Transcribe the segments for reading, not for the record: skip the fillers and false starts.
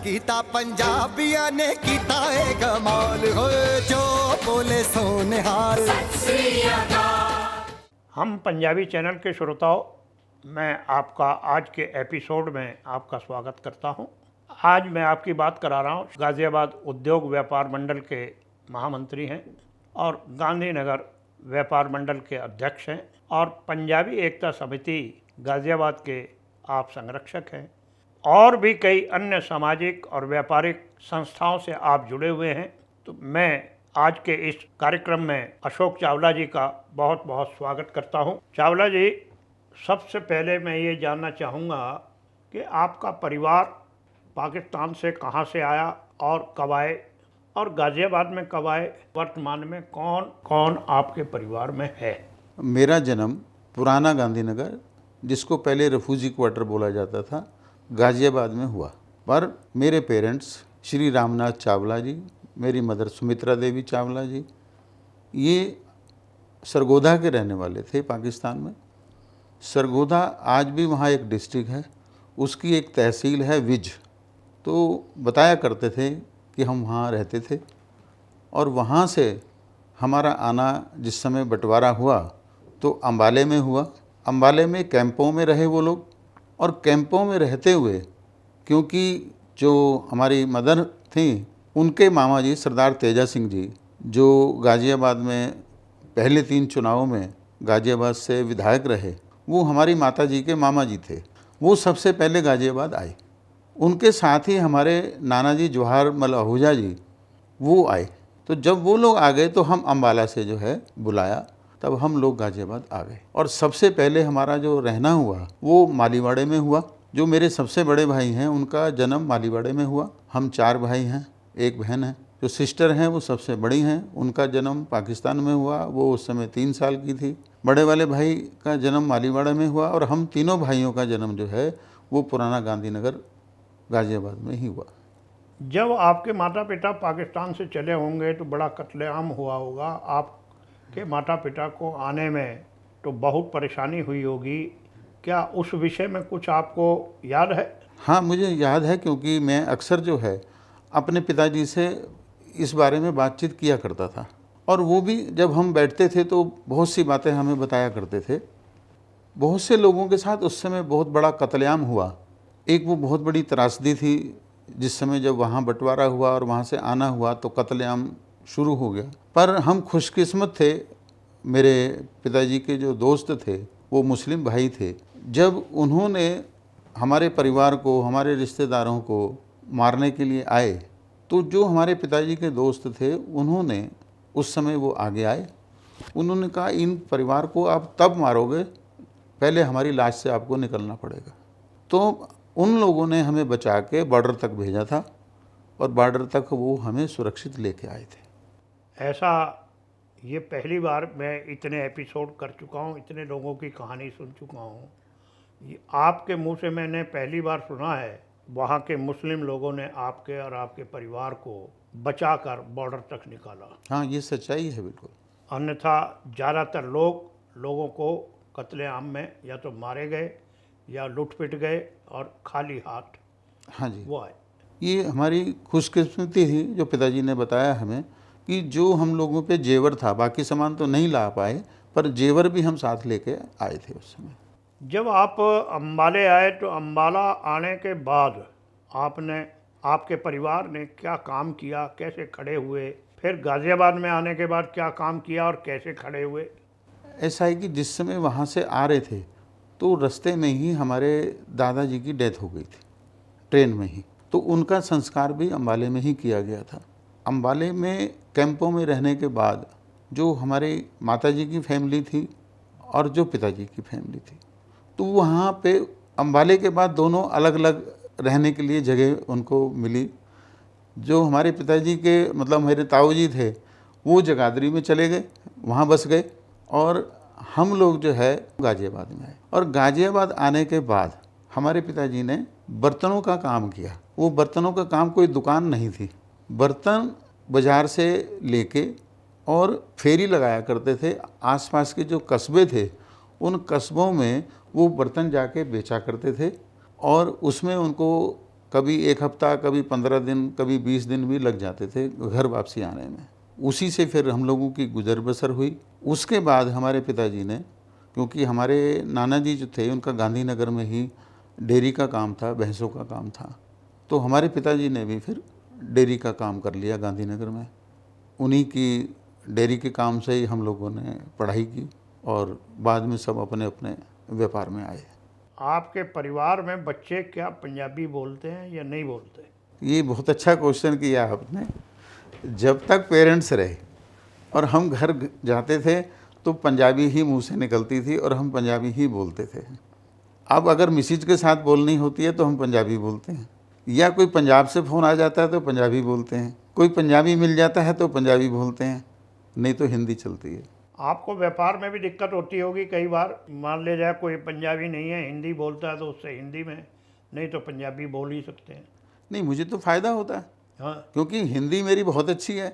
कीता पंजाबिया ने कीता है कमाल हो जो बोले सोने हाल। हम पंजाबी चैनल के श्रोताओं, मैं आपका आज के एपिसोड में आपका स्वागत करता हूं। आज मैं आपकी बात करा रहा हूं। गाज़ियाबाद उद्योग व्यापार मंडल के महामंत्री हैं और गांधीनगर व्यापार मंडल के अध्यक्ष हैं और पंजाबी एकता समिति गाज़ियाबाद के आप संरक्षक हैं और भी कई अन्य सामाजिक और व्यापारिक संस्थाओं से आप जुड़े हुए हैं। तो मैं आज के इस कार्यक्रम में अशोक चावला जी का बहुत बहुत स्वागत करता हूं। चावला जी, सबसे पहले मैं ये जानना चाहूँगा कि आपका परिवार पाकिस्तान से कहाँ से आया और कब आए और गाज़ियाबाद में कब आए, वर्तमान में कौन कौन आपके परिवार में है? मेरा जन्म पुराना गांधीनगर, जिसको पहले रेफ्यूजी क्वार्टर बोला जाता था, गाज़ियाबाद में हुआ। पर मेरे पेरेंट्स श्री रामनाथ चावला जी, मेरी मदर सुमित्रा देवी चावला जी, ये सरगोधा के रहने वाले थे पाकिस्तान में। सरगोधा आज भी वहाँ एक डिस्ट्रिक्ट है, उसकी एक तहसील है विज। तो बताया करते थे कि हम वहाँ रहते थे और वहाँ से हमारा आना जिस समय बंटवारा हुआ तो अम्बाले में हुआ। अम्बाले में कैंपों में रहे वो लोग और कैंपों में रहते हुए, क्योंकि जो हमारी मदर थी उनके मामा जी सरदार तेजा सिंह जी, जो गाज़ियाबाद में पहले 3 चुनावों में गाज़ियाबाद से विधायक रहे, वो हमारी माता जी के मामा जी थे। वो सबसे पहले गाज़ियाबाद आए। उनके साथ ही हमारे नाना जी जवाहर मल आहूजा जी वो आए। तो जब वो लोग आ गए तो हम अम्बाला से जो है बुलाया, तब हम लोग गाज़ियाबाद आ गए। और सबसे पहले हमारा जो रहना हुआ वो मालीवाड़े में हुआ। जो मेरे सबसे बड़े भाई हैं उनका जन्म मालीवाड़े में हुआ। हम 4 भाई हैं, 1 बहन है। जो सिस्टर हैं वो सबसे बड़ी हैं, उनका जन्म पाकिस्तान में हुआ, वो उस समय 3 साल की थी। बड़े वाले भाई का जन्म मालीवाड़ा में हुआ और हम तीनों भाइयों का जन्म जो है वो पुराना गांधीनगर गाज़ियाबाद में ही हुआ। जब आपके माता पिता पाकिस्तान से चले होंगे तो बड़ा कत्लेआम हुआ होगा। आपके माता पिता को आने में तो बहुत परेशानी हुई होगी। क्या उस विषय में कुछ आपको याद है? हाँ, मुझे याद है, क्योंकि मैं अक्सर जो है अपने पिताजी से इस बारे में बातचीत किया करता था और वो भी जब हम बैठते थे तो बहुत सी बातें हमें बताया करते थे। बहुत से लोगों के साथ उस समय बहुत बड़ा कत्लेआम हुआ। एक वो बहुत बड़ी त्रासदी थी जिस समय जब वहाँ बंटवारा हुआ और वहाँ से आना हुआ तो कत्लेआम शुरू हो गया। पर हम खुशकिस्मत थे, मेरे पिताजी के जो दोस्त थे वो मुस्लिम भाई थे। जब उन्होंने हमारे परिवार को, हमारे रिश्तेदारों को मारने के लिए आए तो जो हमारे पिताजी के दोस्त थे उन्होंने उस समय वो आगे आए। उन्होंने कहा इन परिवार को आप तब मारोगे, पहले हमारी लाश से आपको निकलना पड़ेगा। तो उन लोगों ने हमें बचा के बॉर्डर तक भेजा था और बॉर्डर तक वो हमें सुरक्षित लेके आए थे। ऐसा ये पहली बार मैं इतने एपिसोड कर चुका हूँ, इतने लोगों की कहानी सुन चुका हूँ। ये आपके मुंह से मैंने पहली बार सुना है वहाँ के मुस्लिम लोगों ने आपके और आपके परिवार को बचाकर बॉर्डर तक निकाला। हाँ, ये सच्चाई है बिल्कुल। अन्यथा ज़्यादातर लोगों को कत्लेआम में या तो मारे गए या लुट पिट गए और खाली हाथ हाँ जी, वो आए। ये हमारी खुशकिस्मती थी जो पिताजी ने बताया हमें कि जो हम लोगों पे जेवर था, बाकी सामान तो नहीं ला पाए पर जेवर भी हम साथ लेके आए थे उस समय। जब आप अम्बाले आए तो अम्बाला आने के बाद आपके परिवार ने क्या काम किया, कैसे खड़े हुए? फिर गाज़ियाबाद में आने के बाद क्या काम किया और कैसे खड़े हुए? ऐसा है कि जिस समय वहाँ से आ रहे थे तो रास्ते में ही हमारे दादाजी की डेथ हो गई थी, ट्रेन में ही। तो उनका संस्कार भी अम्बाले में ही किया गया था। अम्बाले में कैंपों में रहने के बाद जो हमारे माताजी की फैमिली थी और जो पिताजी की फैमिली थी, तो वहाँ पे अम्बाले के बाद दोनों अलग अलग रहने के लिए जगह उनको मिली। जो हमारे पिताजी के मतलब मेरे ताऊ जी थे वो जगाधरी में चले गए, वहाँ बस गए और हम लोग जो है गाज़ियाबाद में आए। और गाज़ियाबाद आने के बाद हमारे पिताजी ने बर्तनों का काम किया। वो बर्तनों का काम, कोई दुकान नहीं थी, बर्तन बाज़ार से लेके और फेरी लगाया करते थे। आसपास के जो कस्बे थे उन कस्बों में वो बर्तन जाके बेचा करते थे और उसमें उनको कभी 1 हफ्ता, कभी 15 दिन, कभी 20 दिन भी लग जाते थे घर वापसी आने में। उसी से फिर हम लोगों की गुजर बसर हुई। उसके बाद हमारे पिताजी ने, क्योंकि हमारे नाना जी जो थे उनका गांधीनगर में ही डेयरी का काम था, भैंसों का काम था, तो हमारे पिताजी ने भी फिर डेयरी का काम कर लिया गांधीनगर में। उन्हीं की डेयरी के काम से ही हम लोगों ने पढ़ाई की और बाद में सब अपने अपने व्यापार में आए। आपके परिवार में बच्चे क्या पंजाबी बोलते हैं या नहीं बोलते? ये बहुत अच्छा क्वेश्चन किया आपने। जब तक पेरेंट्स रहे और हम घर जाते थे तो पंजाबी ही मुंह से निकलती थी और हम पंजाबी ही बोलते थे। अब अगर मिसिज के साथ बोलनी होती है तो हम पंजाबी बोलते हैं, या कोई पंजाब से फ़ोन आ जाता है तो पंजाबी बोलते हैं, कोई पंजाबी मिल जाता है तो पंजाबी बोलते हैं, नहीं तो हिंदी चलती है। आपको व्यापार में भी दिक्कत होती होगी कई बार, मान ले जाए कोई पंजाबी नहीं है, हिंदी बोलता है तो उससे हिंदी में, नहीं तो पंजाबी बोल ही सकते हैं। नहीं, मुझे तो फ़ायदा होता है, हाँ, क्योंकि हिंदी मेरी बहुत अच्छी है,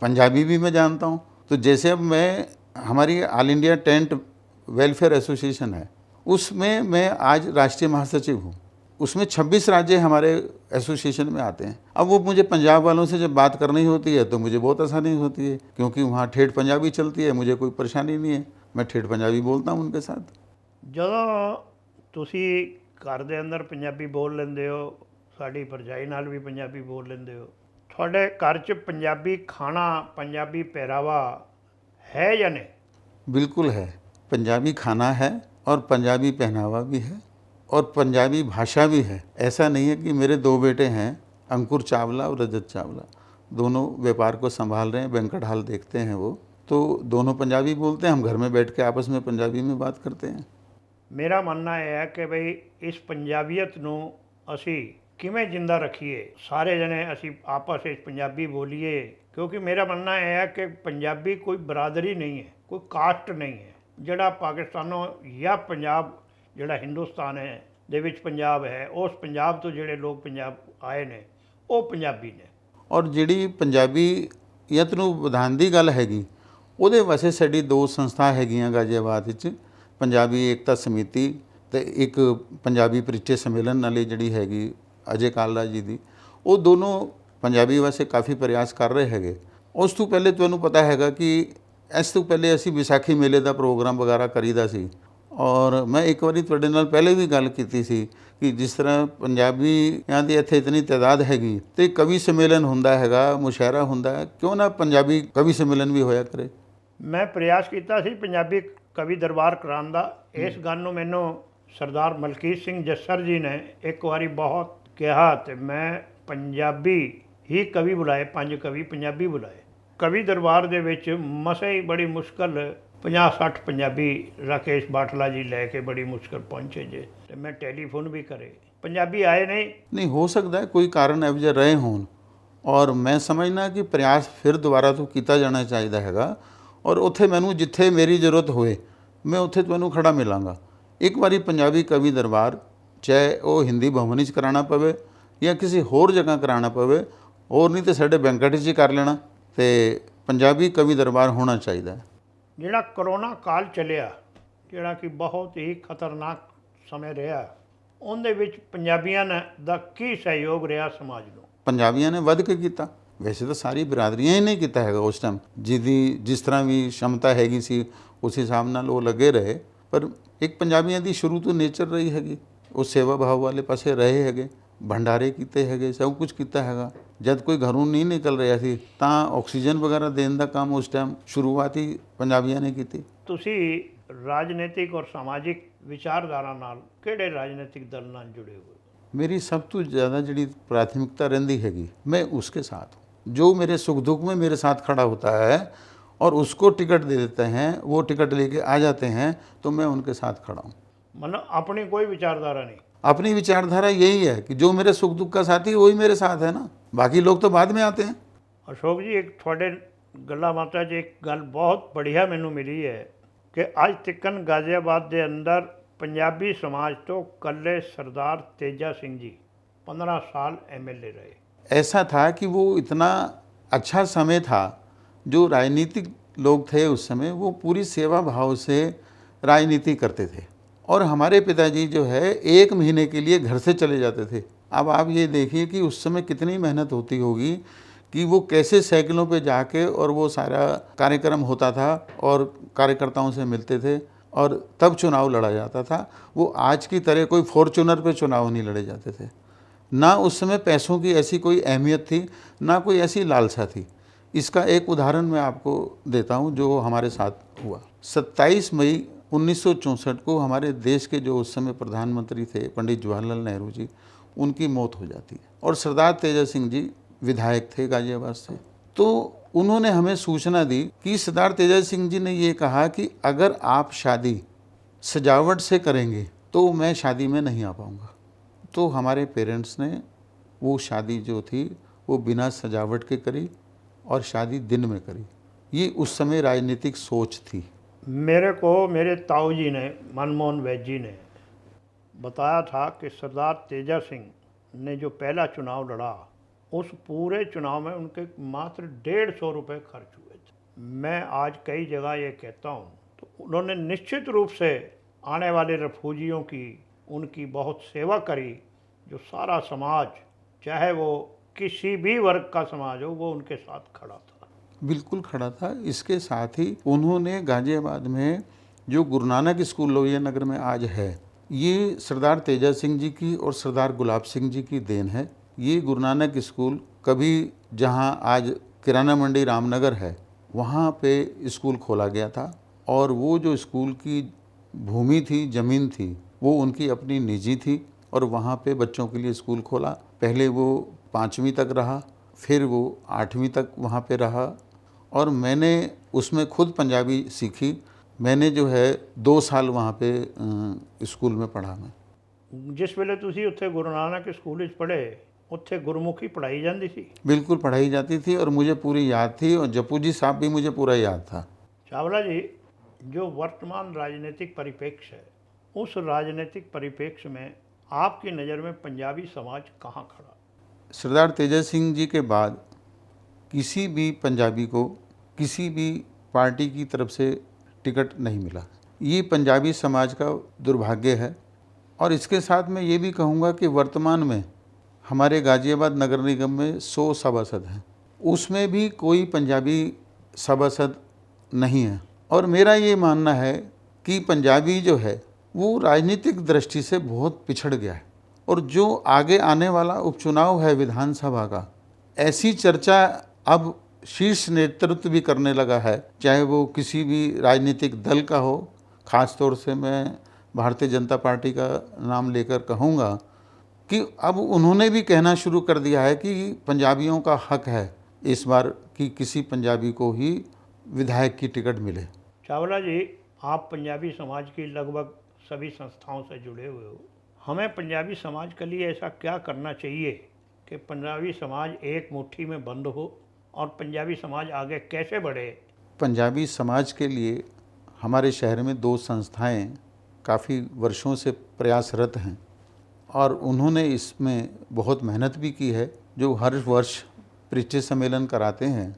पंजाबी भी मैं जानता हूँ। तो जैसे अब मैं, हमारी all India tent welfare association है, उसमें मैं आज राष्ट्रीय महासचिव हूँ। उसमें 26 राज्य हमारे एसोसिएशन में आते हैं। अब वो मुझे पंजाब वालों से जब बात करनी होती है तो मुझे बहुत आसानी होती है, क्योंकि वहाँ ठेठ पंजाबी चलती है, मुझे कोई परेशानी नहीं है, मैं ठेठ पंजाबी बोलता हूँ उनके साथ। ਜਦੋਂ ਤੁਸੀਂ ਘਰ ਦੇ ਅੰਦਰ ਪੰਜਾਬੀ ਬੋਲ ਲੈਂਦੇ ਹੋ, ਸਾਡੀ ਭਰਜਾਈ ਨਾਲ ਵੀ ਪੰਜਾਬੀ ਬੋਲ ਲੈਂਦੇ ਹੋ, ਤੁਹਾਡੇ ਘਰ 'ਚ ਪੰਜਾਬੀ ਖਾਣਾ, ਪੰਜਾਬੀ ਪਹਿਰਾਵਾ है या नहीं? बिल्कुल है, पंजाबी खाना है और पंजाबी पहनावा भी है और पंजाबी भाषा भी है। ऐसा नहीं है कि मेरे 2 बेटे हैं, अंकुर चावला और रजत चावला, दोनों व्यापार को संभाल रहे हैं, बैंक्वेट हॉल देखते हैं वो, तो दोनों पंजाबी बोलते हैं। हम घर में बैठ के आपस में पंजाबी में बात करते हैं। ਮੇਰਾ ਮੰਨਣਾ ਇਹ ਹੈ ਕਿ ਬਈ ਇਸ ਪੰਜਾਬੀਅਤ ਨੂੰ ਅਸੀਂ ਕਿਵੇਂ ਜਿੰਦਾ ਰੱਖੀਏ, ਸਾਰੇ ਜਣੇ ਅਸੀਂ ਆਪਸ ਵਿੱਚ ਪੰਜਾਬੀ ਬੋਲੀਏ, ਕਿਉਂਕਿ ਮੇਰਾ ਮੰਨਣਾ ਇਹ ਹੈ ਕਿ ਪੰਜਾਬੀ ਕੋਈ ਬਰਾਦਰੀ ਨਹੀਂ ਹੈ, ਕੋਈ ਕਾਸਟ ਨਹੀਂ ਹੈ। ਜਿਹੜਾ ਪਾਕਿਸਤਾਨੋਂ ਜਾਂ ਪੰਜਾਬ, ਜਿਹੜਾ ਹਿੰਦੁਸਤਾਨ ਹੈ ਦੇ ਵਿੱਚ ਪੰਜਾਬ ਹੈ, ਉਸ ਪੰਜਾਬ ਤੋਂ ਜਿਹੜੇ ਲੋਕ ਪੰਜਾਬ ਆਏ ਨੇ ਉਹ ਪੰਜਾਬੀ ਨੇ। ਔਰ ਜਿਹੜੀ ਪੰਜਾਬੀਅਤ ਨੂੰ ਵਧਾਉਣ ਦੀ ਗੱਲ ਹੈਗੀ, ਉਹਦੇ ਵਾਸਤੇ ਸਾਡੀ 2 ਸੰਸਥਾ ਹੈਗੀਆਂ ਗਾਜ਼ੀਆਬਾਦ ਵਿੱਚ, ਪੰਜਾਬੀ ਏਕਤਾ ਸਮਿਤੀ ਤੇ ਇੱਕ ਪੰਜਾਬੀ ਪਰਿਚੈ ਸੰਮੇਲਨ ਨਾਲੇ ਜਿਹੜੀ ਹੈਗੀ ਅਜੇ ਕਾਲਾ ਜੀ ਦੀ, ਉਹ ਦੋਨੋਂ ਪੰਜਾਬੀ ਵਾਸਤੇ ਕਾਫੀ ਪ੍ਰਯਾਸ ਕਰ ਰਹੇ ਹੈਗੇ। ਉਸ ਤੋਂ ਪਹਿਲੇ ਤੁਹਾਨੂੰ ਪਤਾ ਹੈਗਾ ਕਿ ਇਸ ਤੋਂ ਪਹਿਲੇ ਅਸੀਂ ਵਿਸਾਖੀ ਮੇਲੇ ਦਾ ਪ੍ਰੋਗਰਾਮ ਵਗੈਰਾ ਕਰੀਦਾ ਸੀ, ਔਰ ਮੈਂ ਇੱਕ ਵਾਰੀ ਤੁਹਾਡੇ ਨਾਲ ਪਹਿਲੇ ਵੀ ਗੱਲ ਕੀਤੀ ਸੀ ਕਿ ਜਿਸ ਤਰ੍ਹਾਂ ਪੰਜਾਬੀਆਂ ਦੀ ਇੱਥੇ ਇਤਨੀ ਤਾਦਾਦ ਹੈਗੀ ਤੇ ਕਵੀ ਸੰਮੇਲਨ ਹੁੰਦਾ ਹੈਗਾ, ਮੁਸ਼ਾਇਰਾ ਹੁੰਦਾ, ਕਿਉਂ ਨਾ ਪੰਜਾਬੀ ਕਵੀ ਸੰਮੇਲਨ ਵੀ ਹੋਇਆ ਕਰੇ। ਮੈਂ ਪ੍ਰਯਾਸ ਕੀਤਾ ਸੀ ਪੰਜਾਬੀ ਕਵੀ ਦਰਬਾਰ ਕਰਾਉਣ ਦਾ। ਇਸ ਗੱਲ ਨੂੰ ਮੈਨੂੰ ਸਰਦਾਰ ਮਲਕੀਤ ਸਿੰਘ ਜੱਸਰ ਜੀ ਨੇ ਇੱਕ ਵਾਰੀ ਬਹੁਤ ਕਿਹਾ ਤੇ ਮੈਂ ਪੰਜਾਬੀ ਹੀ ਕਵੀ ਬੁਲਾਏ, 5 ਕਵੀ ਪੰਜਾਬੀ ਬੁਲਾਏ। ਕਵੀ ਦਰਬਾਰ ਦੇ ਵਿੱਚ ਮਸੇ ਹੀ ਬੜੀ ਮੁਸ਼ਕਲ 50-60 ਪੰਜਾਬੀ ਰਾਕੇਸ਼ ਬਾਟਲਾ ਜੀ ਲੈ ਕੇ ਬੜੀ ਮੁਸ਼ਕਲ ਪਹੁੰਚੇ ਜੇ, ਤੇ ਮੈਂ ਟੈਲੀਫੋਨ ਵੀ ਕਰੇ, ਪੰਜਾਬੀ ਆਏ नहीं हो सकता है कोई कारण ਇਹੋ ਜਿਹਾ ਰਹੇ ਹੋਣ, ਔਰ ਮੈਂ ਸਮਝਣਾ ਕਿ ਪ੍ਰਯਾਸ ਫਿਰ ਦੁਬਾਰਾ ਤੋਂ ਕੀਤਾ ਜਾਣਾ ਚਾਹੀਦਾ ਹੈਗਾ। ਔਰ ਉੱਥੇ ਮੈਨੂੰ ਜਿੱਥੇ ਮੇਰੀ ਜ਼ਰੂਰਤ ਹੋਏ ਮੈਂ ਉੱਥੇ ਤੁਹਾਨੂੰ ਖੜਾ ਮਿਲਾਂਗਾ। ਇੱਕ ਵਾਰੀ ਪੰਜਾਬੀ ਕਵੀ ਦਰਬਾਰ ਚਾਹੇ ਉਹ ਹਿੰਦੀ ਭਵਨ ਵਿੱਚ ਕਰਾਉਣਾ ਪਵੇ ਜਾਂ ਕਿਸੇ ਹੋਰ ਜਗ੍ਹਾ ਕਰਾਉਣਾ ਪਵੇ, ਹੋਰ ਨਹੀਂ ਤਾਂ ਸਾਡੇ ਬੈਂਕਟ 'ਚ ਹੀ ਕਰ ਲੈਣਾ, ਤੇ ਪੰਜਾਬੀ ਕਵੀ ਦਰਬਾਰ ਹੋਣਾ ਚਾਹੀਦਾ। ਜਿਹੜਾ ਕਰੋਨਾ ਕਾਲ ਚੱਲਿਆ, ਜਿਹੜਾ ਕਿ ਬਹੁਤ ਹੀ ਖਤਰਨਾਕ ਸਮੇਂ ਰਿਹਾ, ਉਹਦੇ ਵਿੱਚ ਪੰਜਾਬੀਆਂ ਦਾ ਕੀ ਸਹਿਯੋਗ ਰਿਹਾ ਸਮਾਜ ਨੂੰ? ਪੰਜਾਬੀਆਂ ਨੇ ਵੱਧ ਕੇ ਕੀਤਾ, ਵੈਸੇ ਤਾਂ ਸਾਰੀ ਬਰਾਦਰੀਆਂ ਹੀ ਨਹੀਂ ਕੀਤਾ ਹੈਗਾ ਉਸ ਟਾਈਮ, ਜਿਹਦੀ ਜਿਸ ਤਰ੍ਹਾਂ ਵੀ ਸ਼ਮਤਾ ਹੈਗੀ ਸੀ ਉਸ ਹਿਸਾਬ ਨਾਲ ਉਹ ਲੱਗੇ ਰਹੇ। ਪਰ ਇੱਕ ਪੰਜਾਬੀਆਂ ਦੀ ਸ਼ੁਰੂ ਤੋਂ ਨੇਚਰ ਰਹੀ ਹੈਗੀ, ਉਹ ਸੇਵਾ ਭਾਵ ਵਾਲੇ ਪਾਸੇ ਰਹੇ ਹੈਗੇ, ਭੰਡਾਰੇ ਕੀਤੇ ਹੈਗੇ, ਸਭ ਕੁਝ ਕੀਤਾ ਹੈਗਾ। ਜਦ ਕੋਈ ਘਰੋਂ ਨਹੀਂ ਨਿਕਲ ਰਿਹਾ ਸੀ ਤਾਂ ਆਕਸੀਜਨ ਵਗੈਰਾ ਦੇਣ ਦਾ ਕੰਮ ਉਸ ਟਾਈਮ ਸ਼ੁਰੂਆਤੀ ਪੰਜਾਬੀਆਂ ਨੇ ਕੀਤੀ। ਤੁਸੀਂ ਰਾਜਨੀਤਿਕ ਔਰ ਸਮਾਜਿਕ ਵਿਚਾਰਧਾਰਾ ਨਾਲ ਕਿਹੜੇ ਰਾਜਨੀਤਿਕ ਦਲ ਨਾਲ ਜੁੜੇ ਹੋਏ? मेरी सब तो ज़्यादा जी प्राथमिकता रहती हैगी मैं उसके साथ हूँ, जो मेरे सुख दुख में मेरे साथ खड़ा होता है और उसको टिकट दे देते हैं, वो टिकट लेके आ जाते हैं, तो मैं उनके साथ खड़ा हूँ। मतलब अपनी कोई विचारधारा नहीं? अपनी विचारधारा यही है कि जो मेरे सुख दुख का साथी वही मेरे साथ है ना, बाकी लोग तो बाद में आते हैं। अशोक जी, एक थोड़े गल्ला माता जी एक गल बहुत बढ़िया मैनू मिली है कि अज तकन गाजियाबाद के अंदर पंजाबी समाज तो कल्ले सरदार तेजा सिंह जी 15 साल MLA रहे। ऐसा था कि वो इतना अच्छा समय था, जो राजनीतिक लोग थे उस समय वो पूरी सेवा भाव से राजनीति करते थे। और हमारे पिताजी जो है 1 महीने के लिए घर से चले जाते थे अब आप ये देखिए कि उस समय कितनी मेहनत होती होगी कि वो कैसे साइकिलों पे जाके और वो सारा कार्यक्रम होता था और कार्यकर्ताओं से मिलते थे और तब चुनाव लड़ा जाता था। वो आज की तरह कोई फॉर्च्यूनर पे चुनाव नहीं लड़े जाते थे। ना उस समय पैसों की ऐसी कोई अहमियत थी, ना कोई ऐसी लालसा थी। इसका एक उदाहरण मैं आपको देता हूँ जो हमारे साथ हुआ। 27 मई 1964 को हमारे देश के जो उस समय प्रधानमंत्री थे पंडित जवाहरलाल नेहरू जी, उनकी मौत हो जाती है और सरदार तेजा सिंह जी विधायक थे गाजियाबाद से। तो उन्होंने हमें सूचना दी कि सरदार तेजा सिंह जी ने ये कहा कि अगर आप शादी सजावट से करेंगे तो मैं शादी में नहीं आ पाऊँगा। तो हमारे पेरेंट्स ने वो शादी जो थी वो बिना सजावट के करी और शादी दिन में करी। ये उस समय राजनीतिक सोच थी। मेरे को मेरे ताऊ जी ने, मनमोहन वैद्य जी ने बताया था कि सरदार तेजा सिंह ने जो पहला चुनाव लड़ा, उस पूरे चुनाव में उनके मात्र 150 रुपये खर्च हुए थे। मैं आज कई जगह ये कहता हूँ, तो उन्होंने निश्चित रूप से आने वाले रिफ्यूजियों की, उनकी बहुत सेवा करी। जो सारा समाज, चाहे वो किसी भी वर्ग का समाज हो, वो उनके साथ खड़ा था। बिल्कुल खड़ा था। इसके साथ ही उन्होंने गाजियाबाद में जो गुरु नानक स्कूल लोहिया नगर में आज है, ये सरदार तेजा सिंह जी की और सरदार गुलाब सिंह जी की देन है। ये गुरु नानक स्कूल कभी जहाँ आज किराना मंडी रामनगर है, वहाँ पे स्कूल खोला गया था और वो जो स्कूल की भूमि थी, ज़मीन थी, वो उनकी अपनी निजी थी और वहाँ पे बच्चों के लिए स्कूल खोला। पहले वो 5वीं तक रहा, फिर वो 8वीं तक वहाँ पे रहा और मैंने उसमें खुद पंजाबी सीखी। मैंने जो है 2 साल वहाँ पे स्कूल में पढ़ा। मैं जिस वेले तुसी उत्थे गुरु नानक स्कूल विच पढ़े, उत्थे गुरमुखी पढ़ाई जाती थी? बिल्कुल पढ़ाई जाती थी और मुझे पूरी याद थी और जप्पू जी साहब भी मुझे पूरा याद था। चावला जी, जो वर्तमान राजनीतिक परिप्रेक्ष्य है, उस राजनीतिक परिप्रेक्ष्य में आपकी नज़र में पंजाबी समाज कहाँ खड़ा? सरदार तेजा सिंह जी के बाद किसी भी पंजाबी को किसी भी पार्टी की तरफ से टिकट नहीं मिला। ये पंजाबी समाज का दुर्भाग्य है। और इसके साथ मैं ये भी कहूँगा कि वर्तमान में हमारे गाजियाबाद नगर निगम में 100 सभासद हैं, उसमें भी कोई पंजाबी सभासद नहीं है। और मेरा ये मानना है कि पंजाबी जो है वो राजनीतिक दृष्टि से बहुत पिछड़ गया है और जो आगे आने वाला उपचुनाव है विधानसभा का, ऐसी चर्चा अब शीर्ष नेतृत्व भी करने लगा है, चाहे वो किसी भी राजनीतिक दल का हो। ख़ास तौर से मैं भारतीय जनता पार्टी का नाम लेकर कहूँगा कि अब उन्होंने भी कहना शुरू कर दिया है कि पंजाबियों का हक है इस बार कि किसी पंजाबी को ही विधायक की टिकट मिले। चावला जी, आप पंजाबी समाज की लगभग सभी संस्थाओं से जुड़े हुए हो। हमें पंजाबी समाज के लिए ऐसा क्या करना चाहिए कि पंजाबी समाज एक मुट्ठी में बंद हो और पंजाबी समाज आगे कैसे बढ़े? पंजाबी समाज के लिए हमारे शहर में 2 संस्थाएं काफ़ी वर्षों से प्रयासरत हैं और उन्होंने इसमें बहुत मेहनत भी की है, जो हर वर्ष परिचय सम्मेलन कराते हैं।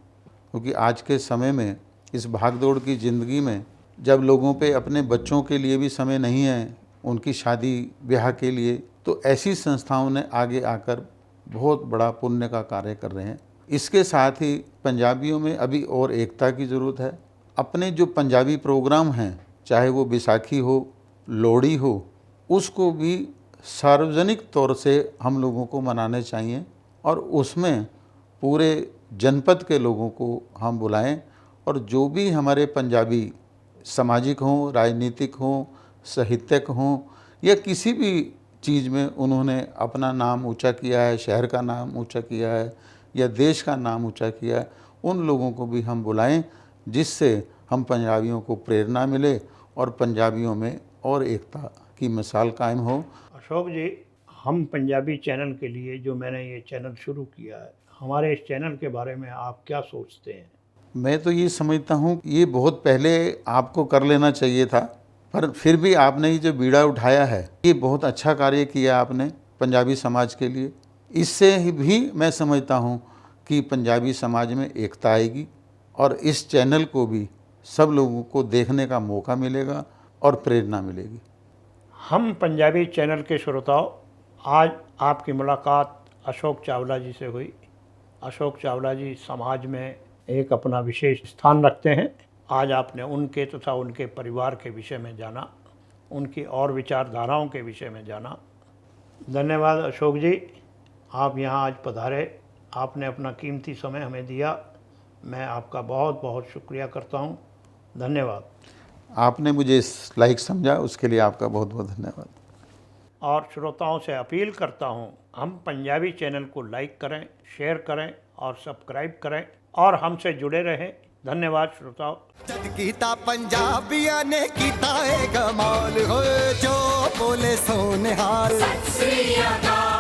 क्योंकि आज के समय में इस भागदौड़ की ज़िंदगी में जब लोगों पे अपने बच्चों के लिए भी समय नहीं है, उनकी शादी ब्याह के लिए, तो ऐसी संस्थाओं ने आगे आकर बहुत बड़ा पुण्य का कार्य कर रहे हैं। इसके साथ ही पंजाबियों में अभी और एकता की ज़रूरत है। अपने जो पंजाबी प्रोग्राम हैं, चाहे वो बैसाखी हो, लोहड़ी हो, उसको भी सार्वजनिक तौर से हम लोगों को मनाने चाहिए और उसमें पूरे जनपद के लोगों को हम बुलाएं और जो भी हमारे पंजाबी सामाजिक हों, राजनीतिक हों, साहित्यिक हों या किसी भी चीज़ में उन्होंने अपना नाम ऊंचा किया है, शहर का नाम ऊंचा किया है या देश का नाम ऊंचा किया है, उन लोगों को भी हम बुलाएं, जिससे हम पंजाबियों को प्रेरणा मिले और पंजाबियों में और एकता की मिसाल कायम हो। अशोक जी, हम पंजाबी चैनल के लिए जो मैंने ये चैनल शुरू किया है, हमारे इस चैनल के बारे में आप क्या सोचते हैं? मैं तो ये समझता हूँ ये बहुत पहले आपको कर लेना चाहिए था, पर फिर भी आपने ये जो बीड़ा उठाया है, ये बहुत अच्छा कार्य किया आपने पंजाबी समाज के लिए। इससे भी मैं समझता हूँ कि पंजाबी समाज में एकता आएगी और इस चैनल को भी सब लोगों को देखने का मौका मिलेगा और प्रेरणा मिलेगी। हम पंजाबी चैनल के श्रोताओं, आज आपकी मुलाकात अशोक चावला जी से हुई। अशोक चावला जी समाज में एक अपना विशेष स्थान रखते हैं। आज आपने उनके तथा उनके परिवार के विषय में जाना, उनकी और विचारधाराओं के विषय में जाना। धन्यवाद अशोक जी, आप यहाँ आज पधारे, आपने अपना कीमती समय हमें दिया। मैं आपका बहुत बहुत शुक्रिया करता हूँ। धन्यवाद। आपने मुझे इस लायक समझा, उसके लिए आपका बहुत बहुत धन्यवाद। और श्रोताओं से अपील करता हूँ, हम पंजाबी चैनल को लाइक करें, शेयर करें और सब्सक्राइब करें और हमसे जुड़े रहें। धन्यवाद श्रोताओ। जद कीता पंजाबिया ने कीता है कमाल हो, जो बोले सो निहाल। सत श्री अकाल।